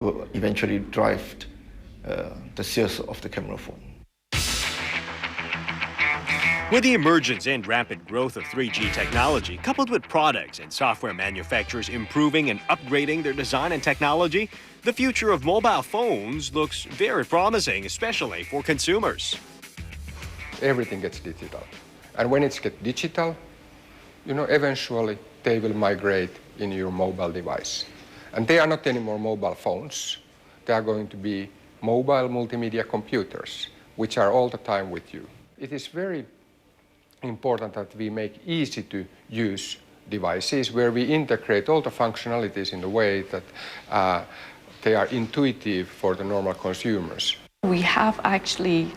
will eventually drive the sales of the camera phone. With the emergence and rapid growth of 3G technology, coupled with products and software manufacturers improving and upgrading their design and technology, the future of mobile phones looks very promising, especially for consumers. Everything gets digital. And when it's get digital, eventually they will migrate in your mobile device. And they are not anymore mobile phones. They are going to be mobile multimedia computers, which are all the time with you. It is very important that we make easy to use devices where we integrate all the functionalities in a way that they are intuitive for the normal consumers. We have actually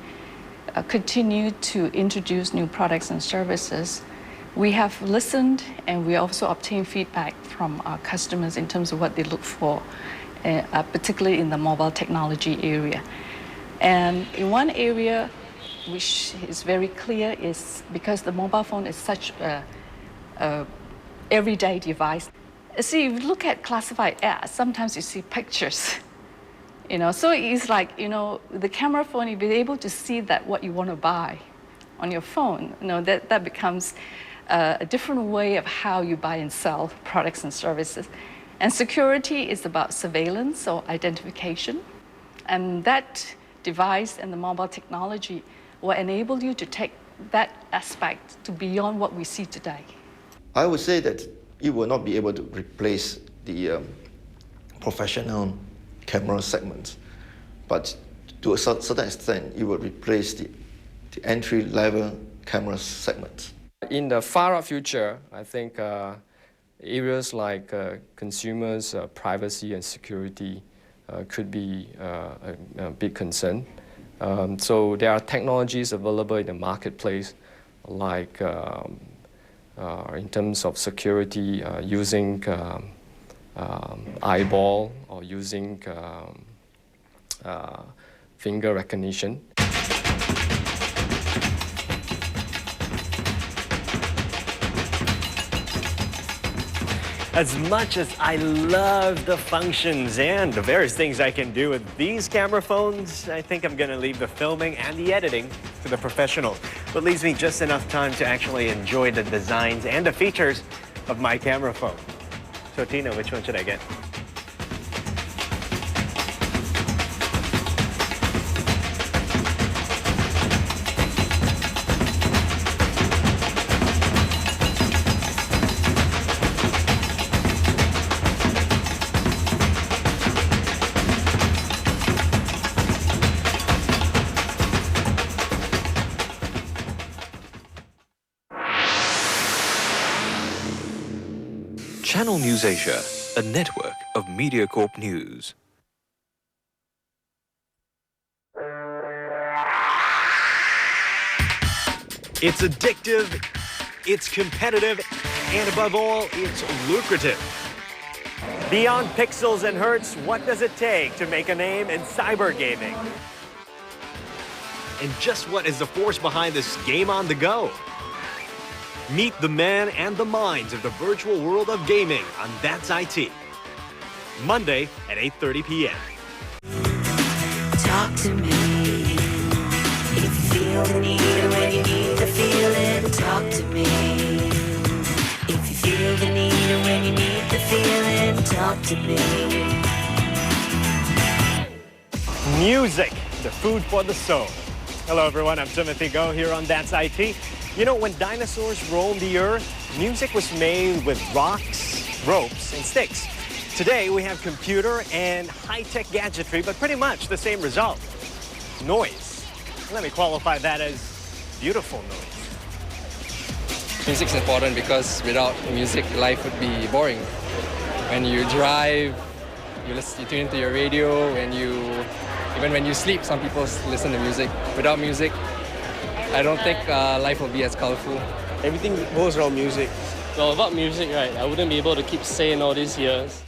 continued to introduce new products and services. We have listened and we also obtain feedback from our customers in terms of what they look for, particularly in the mobile technology area. And in one area which is very clear is because the mobile phone is such a everyday device. See, if you look at classified ads, sometimes you see pictures. So it's like, the camera phone, you'll be able to see that what you want to buy on your phone. That becomes a different way of how you buy and sell products and services. And security is about surveillance or identification. And that device and the mobile technology will enable you to take that aspect to beyond what we see today. I would say that it will not be able to replace the professional camera segment, but to a certain extent, it will replace the entry-level camera segment. In the far-out future, I think areas like consumers' privacy and security could be a big concern. So there are technologies available in the marketplace, like in terms of security, using eyeball or using finger recognition. As much as I love the functions and the various things I can do with these camera phones, I think I'm going to leave the filming and the editing to the professionals. But leaves me just enough time to actually enjoy the designs and the features of my camera phone. So Tina, which one should I get? Channel News Asia, a network of MediaCorp News. It's addictive, it's competitive, and above all, it's lucrative. Beyond pixels and hertz, what does it take to make a name in cyber gaming? And just what is the force behind this game on the go? Meet the man and the minds of the virtual world of gaming on That's IT. Monday at 8:30 p.m. Talk to me. If you feel the need or when you need to feel it, talk to me. If you feel the need or when you need to feel it, talk to me. Music, the food for the soul. Hello everyone, I'm Timothy Go here on That's IT. When dinosaurs roamed the earth, music was made with rocks, ropes, and sticks. Today, we have computer and high-tech gadgetry, but pretty much the same result. Noise. Let me qualify that as beautiful noise. Music's important because without music, life would be boring. When you drive, you tune into your radio, even when you sleep, some people listen to music. Without music, I don't think life will be as colorful. Everything goes around music. Well, without music, right, I wouldn't be able to keep saying all these years.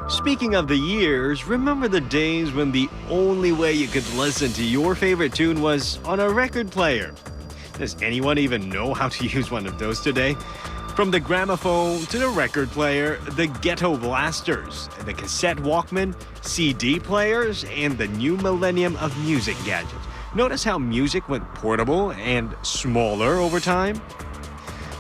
Speaking of the years, remember the days when the only way you could listen to your favorite tune was on a record player? Does anyone even know how to use one of those today? From the gramophone to the record player, the ghetto blasters, the cassette Walkman, CD players, and the new millennium of music gadgets. Notice how music went portable and smaller over time?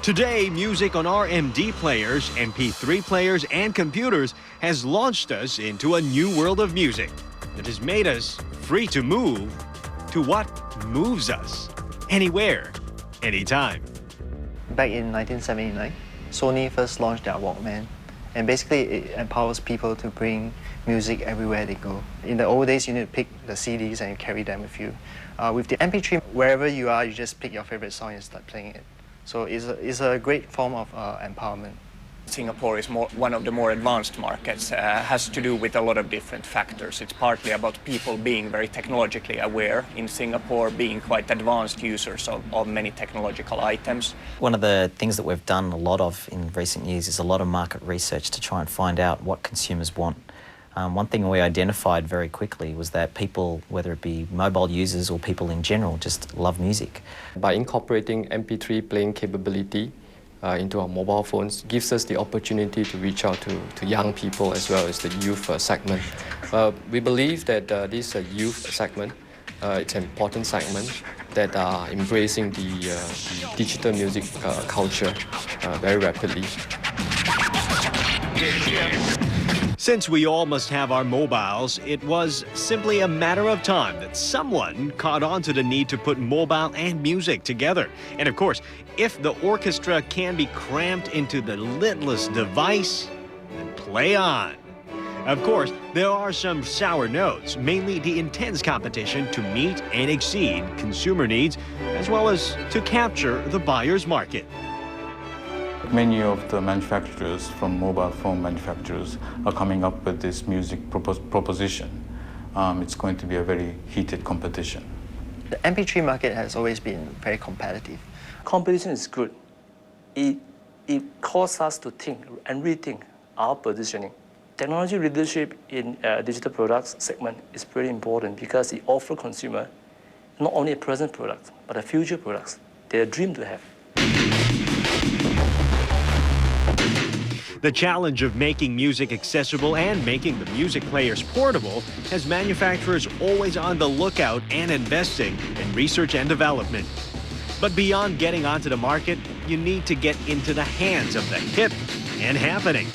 Today, music on RMD players, MP3 players, and computers has launched us into a new world of music that has made us free to move to what moves us, anywhere, anytime. Back in 1979, Sony first launched their Walkman, and basically it empowers people to bring music everywhere they go. In the old days, you need to pick the CDs and you carry them with you. With the MP3, wherever you are, you just pick your favorite song and start playing it. So it's a great form of empowerment. Singapore is one of the more advanced markets, has to do with a lot of different factors. It's partly about people being very technologically aware in Singapore, being quite advanced users of many technological items. One of the things that we've done a lot of in recent years is a lot of market research to try and find out what consumers want. One thing we identified very quickly was that people, whether it be mobile users or people in general, just love music. By incorporating MP3 playing capability into our mobile phones gives us the opportunity to reach out to young people as well as the youth segment. We believe that this youth segment, it's an important segment that are embracing the digital music culture very rapidly. Since we all must have our mobiles, it was simply a matter of time that someone caught on to the need to put mobile and music together. And of course, if the orchestra can be cramped into the lidless device, then play on. Of course, there are some sour notes, mainly the intense competition to meet and exceed consumer needs, as well as to capture the buyer's market. Many of the manufacturers from mobile phone manufacturers are coming up with this music proposition. It's going to be a very heated competition. The MP3 market has always been very competitive. Competition is good. It causes us to think and rethink our positioning. Technology leadership in digital products segment is pretty important because it offers consumer not only a present product, but a future products they dream to have. The challenge of making music accessible and making the music players portable has manufacturers always on the lookout and investing in research and development. But beyond getting onto the market, you need to get into the hands of the hip and happening.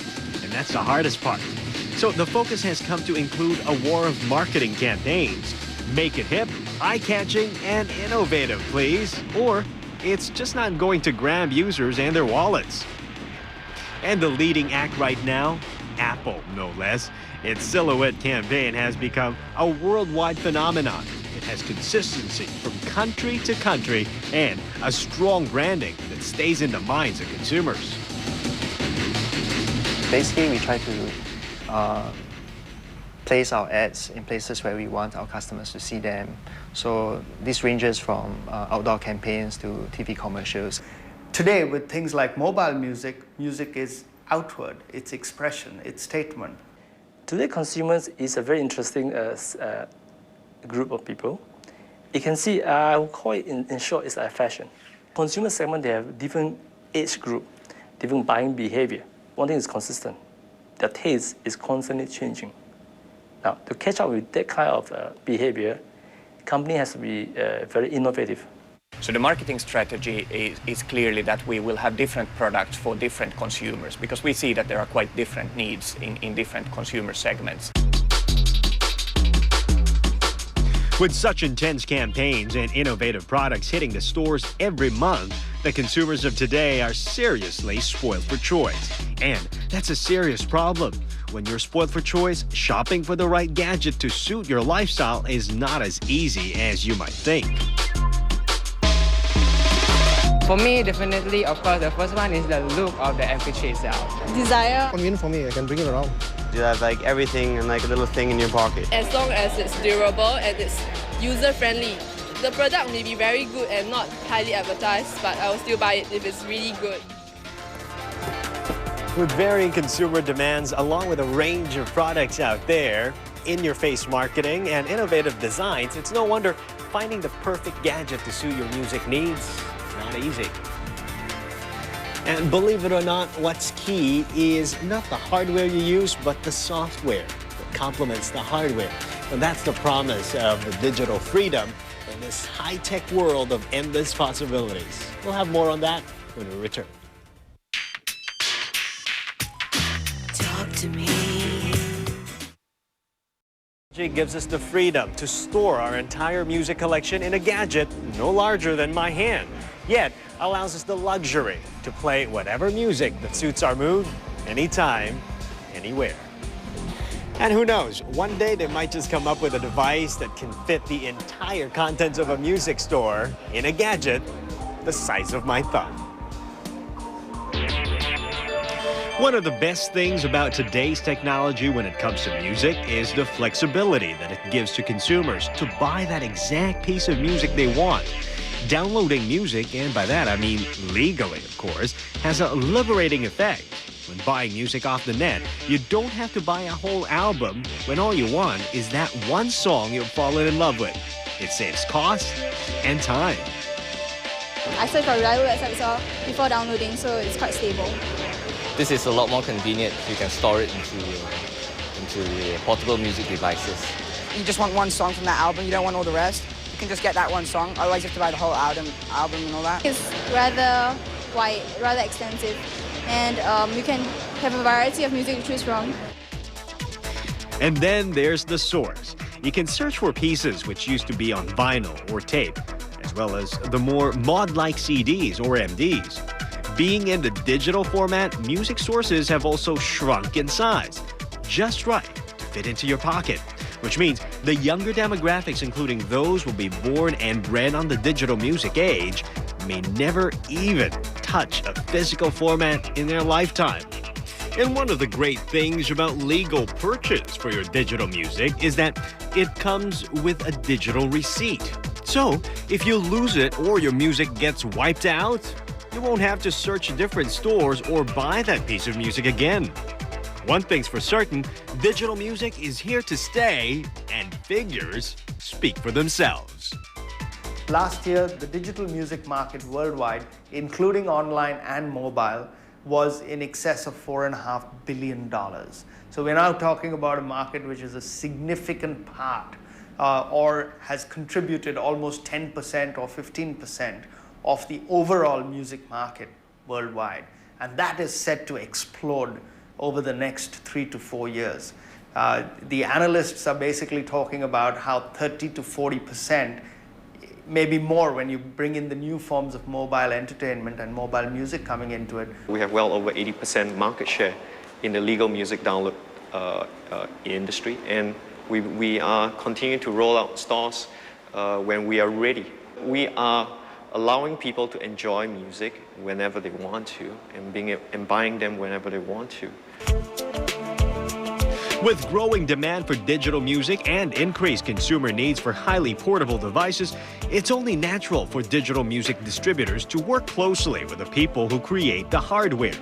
And that's the hardest part. So the focus has come to include a war of marketing campaigns. Make it hip, eye-catching, and innovative, please. Or it's just not going to grab users and their wallets. And the leading act right now, Apple, no less. Its silhouette campaign has become a worldwide phenomenon. It has consistency from country to country and a strong branding that stays in the minds of consumers. Basically, we try to place our ads in places where we want our customers to see them. So this ranges from outdoor campaigns to TV commercials. Today, with things like mobile music, music is outward, it's expression, it's statement. Today, consumers is a very interesting group of people. You can see, I will call it in short, it's like fashion. Consumer segment, they have different age group, different buying behavior. One thing is consistent. Their taste is constantly changing. Now, to catch up with that kind of behavior, company has to be very innovative. So the marketing strategy is clearly that we will have different products for different consumers because we see that there are quite different needs in different consumer segments. With such intense campaigns and innovative products hitting the stores every month, the consumers of today are seriously spoiled for choice. And that's a serious problem. When you're spoiled for choice, shopping for the right gadget to suit your lifestyle is not as easy as you might think. For me, definitely, of course, the first one is the look of the MP3 itself. Desire. Convenient for me, I can bring it around. You have like everything and like a little thing in your pocket. As long as it's durable and it's user-friendly. The product may be very good and not highly advertised, but I will still buy it if it's really good. With varying consumer demands, along with a range of products out there, in-your-face marketing and innovative designs, it's no wonder finding the perfect gadget to suit your music needs is not easy. And believe it or not, what's key is not the hardware you use, but the software that complements the hardware. And that's the promise of the digital freedom in this high-tech world of endless possibilities. We'll have more on that when we return. Talk to me. Technology gives us the freedom to store our entire music collection in a gadget no larger than my hand, yet allows us the luxury to play whatever music that suits our mood, anytime, anywhere. And who knows, one day they might just come up with a device that can fit the entire contents of a music store in a gadget the size of my thumb. One of the best things about today's technology when it comes to music is the flexibility that it gives to consumers to buy that exact piece of music they want. Downloading music, and by that I mean legally, of course, has a liberating effect. When buying music off the net, you don't have to buy a whole album when all you want is that one song you've fallen in love with. It saves cost and time. I search for reliable websites before downloading, so it's quite stable. This is a lot more convenient. You can store it into portable music devices. You just want one song from that album, you don't want all the rest. You can just get that one song, otherwise you have to buy the whole album and all that. It's rather wide, rather extensive, and you can have a variety of music to choose from. And then there's the source. You can search for pieces which used to be on vinyl or tape, as well as the more mod-like CDs or MDs. Being in the digital format, music sources have also shrunk in size, just right to fit into your pocket, which means the younger demographics, including those who will be born and bred on the digital music age, may never even touch a physical format in their lifetime. And one of the great things about legal purchase for your digital music is that it comes with a digital receipt. So if you lose it or your music gets wiped out, you won't have to search different stores or buy that piece of music again. One thing's for certain, digital music is here to stay, and figures speak for themselves. Last year, the digital music market worldwide, including online and mobile, was in excess of $4.5 billion. So we're now talking about a market which is a significant part or has contributed almost 10% or 15% of the overall music market worldwide. And that is set to explode over the next 3 to 4 years. The analysts are basically talking about how 30 to 40%, maybe more when you bring in the new forms of mobile entertainment and mobile music coming into it. We have well over 80% market share in the legal music download industry, and we are continuing to roll out stores when we are ready. We are allowing people to enjoy music whenever they want to and buying them whenever they want to. With growing demand for digital music and increased consumer needs for highly portable devices, it's only natural for digital music distributors to work closely with the people who create the hardware.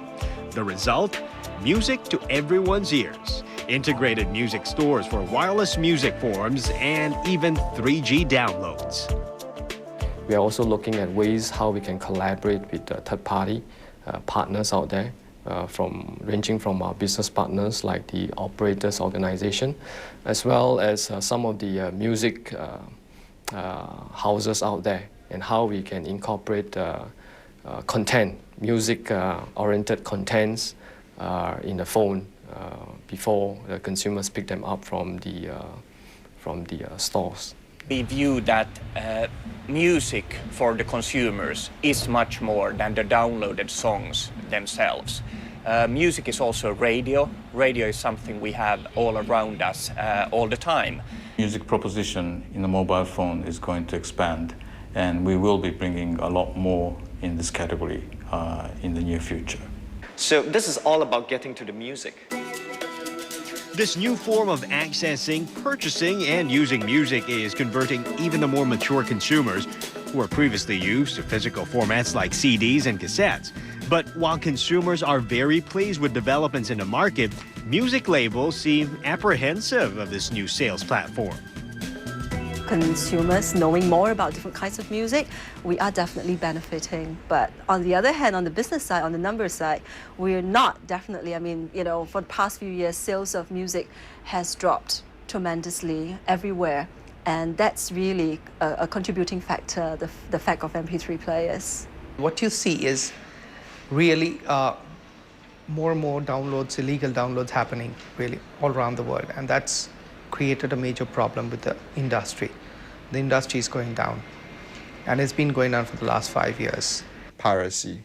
The result? Music to everyone's ears. Integrated music stores for wireless music forms and even 3G downloads. We are also looking at ways how we can collaborate with third-party partners out there, ranging from our business partners like the operators organization, as well as some of the music houses out there, and how we can incorporate content, music-oriented contents in the phone before the consumers pick them up from the stores. We view that music for the consumers is much more than the downloaded songs themselves. Music is also radio. Radio is something we have all around us all the time. Music proposition in the mobile phone is going to expand, and we will be bringing a lot more in this category in the near future. So this is all about getting to the music. This new form of accessing, purchasing, and using music is converting even the more mature consumers who are previously used to physical formats like CDs and cassettes. But while consumers are very pleased with developments in the market, music labels seem apprehensive of this new sales platform. consumers knowing more about different kinds of music, we are definitely benefiting. But on the other hand, on the business side, on the numbers side, we're not definitely. I mean, you know, for the past few years, sales of music has dropped tremendously everywhere. And that's really a contributing factor, the fact of MP3 players. What you see is really more and more downloads, illegal downloads happening really all around the world. And that's created a major problem with the industry. The industry is going down. And it's been going down for the last 5 years. Piracy.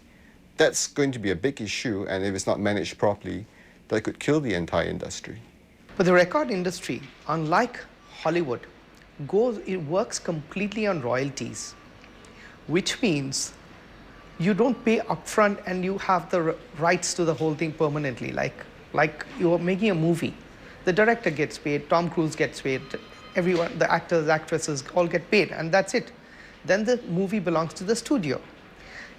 That's going to be a big issue, and if it's not managed properly, that could kill the entire industry. But the record industry, unlike Hollywood, it works completely on royalties, which means you don't pay upfront and you have the rights to the whole thing permanently. Like you're making a movie. The director gets paid, Tom Cruise gets paid, everyone, the actors, actresses all get paid, and that's it. Then the movie belongs to the studio.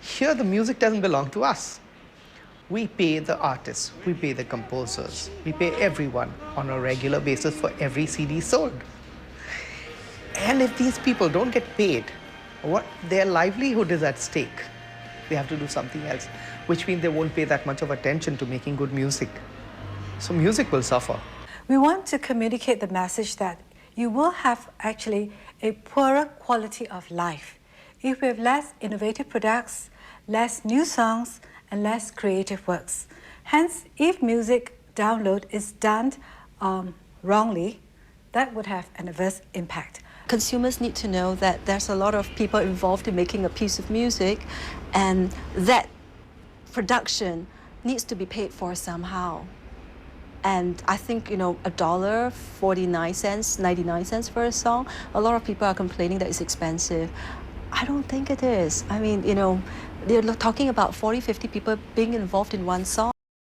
Here the music doesn't belong to us. We pay the artists, we pay the composers, we pay everyone on a regular basis for every CD sold. And if these people don't get paid, their livelihood is at stake. They have to do something else, which means they won't pay that much of attention to making good music. So music will suffer. We want to communicate the message that you will have actually a poorer quality of life if we have less innovative products, less new songs, and less creative works. Hence, if music download is done wrongly, that would have an adverse impact. Consumers need to know that there's a lot of people involved in making a piece of music, and that production needs to be paid for somehow. And I think, you know, $1.49, 99 cents for a song, a lot of people are complaining that it's expensive. I don't think it is. I mean, you know, they're talking about 40, 50 people being involved in one song.